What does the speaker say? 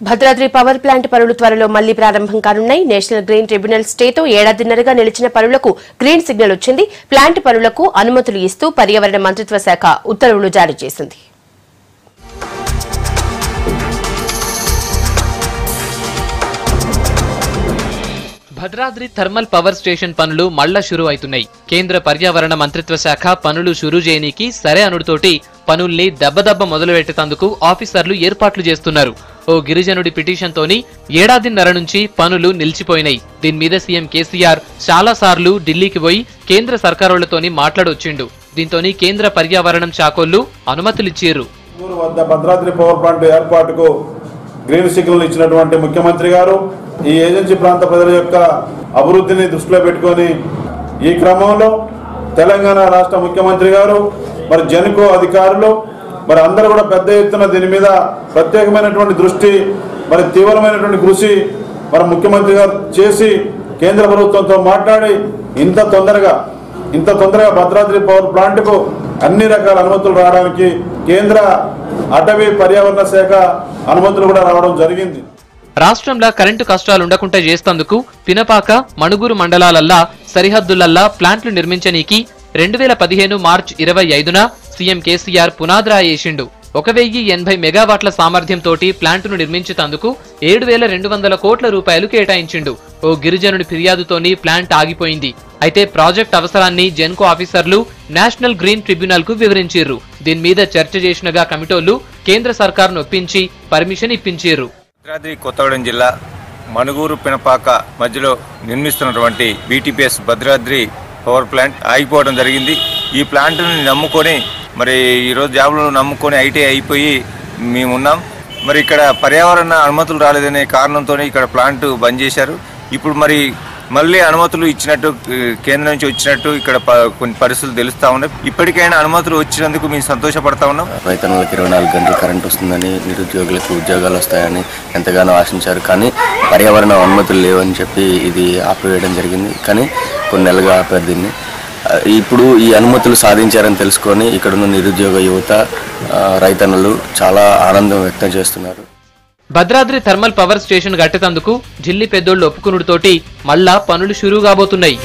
Bhadradri power plant పనులు త్వరలో మళ్లీ ప్రారంభం కానున్నాయి. నేషనల్ గ్రీన్ ట్రిబ్యునల్ స్టేతో ఏడాదిన్నరగా నిలిచిన పనులకు గ్రీన్ సిగ్నల్ వచ్చింది. ప్లాంట్ పనులకు అనుమతులు ఇస్తూ పర్యావరణ మంత్రిత్వ శాఖ ఉత్తర్వులు జారీ చేసింది. భద్రాద్రి థర్మల్ పవర్ స్టేషన్ పనులు మళ్లా షురూ అవుతున్నాయి. కేంద్ర పర్యావరణ మంత్రిత్వ శాఖ పనులు షురూ చేయనీకి సరే అనుడితోటి పనుల్ని దెబ్బదెబ్బ మొదలుపెట్టేందుకు ఆఫీసర్లు ఏర్పాట్లు చేస్తున్నారు. ఓ గిరిజనుడి పిటిషన్ తోని ఏడాదిన్నర నుంచి పనులు నిలిచిపోయినాయి. దీని మీద సీఎం కేసీఆర్ చాలా సార్లు ఢిల్లీకి పోయి కేంద్ర సర్కారులతోని మాట్లాడొచ్చిండు. దీంతోని కేంద్ర పర్యావరణం శాఖోళ్లు అనుమతులిచ్చారు. భద్రాద్రి పవర్ ప్లాంట్ ఏర్పాటుకు గ్రీన్ సిగ్నల్ ఇచ్చినటువంటి ముఖ్యమంత్రి గారు ఈ ఏజెన్సీ ప్రాంత ప్రజల యొక్క అభివృద్ధిని దృష్టిలో పెట్టుకొని ఈ క్రమంలో తెలంగాణ రాష్ట్ర ముఖ్యమంత్రి గారు మరి జెన్కో అధికారులు మరి అందరూ కూడా పెద్ద ఎత్తున దీని మీద ప్రత్యేకమైనటువంటి దృష్టి మరి తీవ్రమైనటువంటి కృషి మరి ముఖ్యమంత్రి గారు చేసి కేంద్ర ప్రభుత్వంతో మాట్లాడి ఇంత తొందరగా భద్రాద్రి పవర్ ప్లాంట్కు అన్ని రకాల అనుమతులు రావడానికి కేంద్ర అటవీ పర్యావరణ శాఖ అనుమతులు కూడా రావడం జరిగింది. రాష్ట్రంలో కరెంటు కష్టాలు ఉండకుండా చేస్తందుకు పినపాక, మణుగూరు మండలాలల్లా సరిహద్దులల్లా ప్లాంట్లు నిర్మించనీకి 2015 మార్చి 25న సీఎం కేసీఆర్ పునాదిరాయి వేసిండు. 1080 మెగావాట్ల సామర్థ్యంతోటి ప్లాంటును నిర్మించేందుకు 7,200 కోట్ల రూపాయలు కేటాయించిండు. ఓ గిరిజనుడి ఫిర్యాదుతోని ప్లాంట్ ఆగిపోయింది. అయితే ప్రాజెక్ట్ అవసరాన్ని జెన్కో ఆఫీసర్లు నేషనల్ గ్రీన్ ట్రిబ్యునల్ కు వివరించారు. దీని మీద చర్చ చేసినగా కమిటోళ్లు కేంద్ర సర్కారును ఒప్పించి పర్మిషన్ ఇప్పించారు. భద్రాద్రి కొత్తగూడెం జిల్లా మణుగూరు పినపాక మధ్యలో నిర్మిస్తున్నటువంటి BTPS భద్రాద్రి పవర్ ప్లాంట్ ఆగిపోవడం జరిగింది. ఈ ప్లాంట్ని నమ్ముకొని మరి ఈరోజు జాబులను నమ్ముకొని ఐటీ అయిపోయి మేమున్నాం. మరి ఇక్కడ పర్యావరణ అనుమతులు రాలేదనే కారణంతో ఇక్కడ ప్లాంట్ బంద్ చేశారు. ఇప్పుడు మళ్ళీ అనుమతులు ఇచ్చినట్టు కేంద్రం నుంచి వచ్చినట్టు ఇక్కడ కొన్ని పరిస్థితులు తెలుస్తా ఉన్నాయి. ఇప్పటికైనా అనుమతులు వచ్చినందుకు మేము సంతోషపడతా ఉన్నాం. రైతన్నలకు 24 గంటలు కరెంట్ వస్తుందని, నిరుద్యోగులకు ఉద్యోగాలు వస్తాయని ఎంతగానో ఆశించారు. కానీ పర్యావరణ అనుమతులు లేవని చెప్పి ఇది ఆపివేయడం జరిగింది. కానీ కొన్ని నెలలుగా ఆపారు దీన్ని. ఇప్పుడు ఈ అనుమతులు సాధించారని తెలుసుకొని ఇక్కడున్న నిరుద్యోగ యువత, రైతన్నలు చాలా ఆనందం వ్యక్తం చేస్తున్నారు. భద్రాద్రి థర్మల్ పవర్ స్టేషన్ కట్టేందుకు ఢిల్లీ పెద్దోళ్లు ఒప్పుకునుడితోటి మళ్లా పనులు షురూ కాబోతున్నాయి.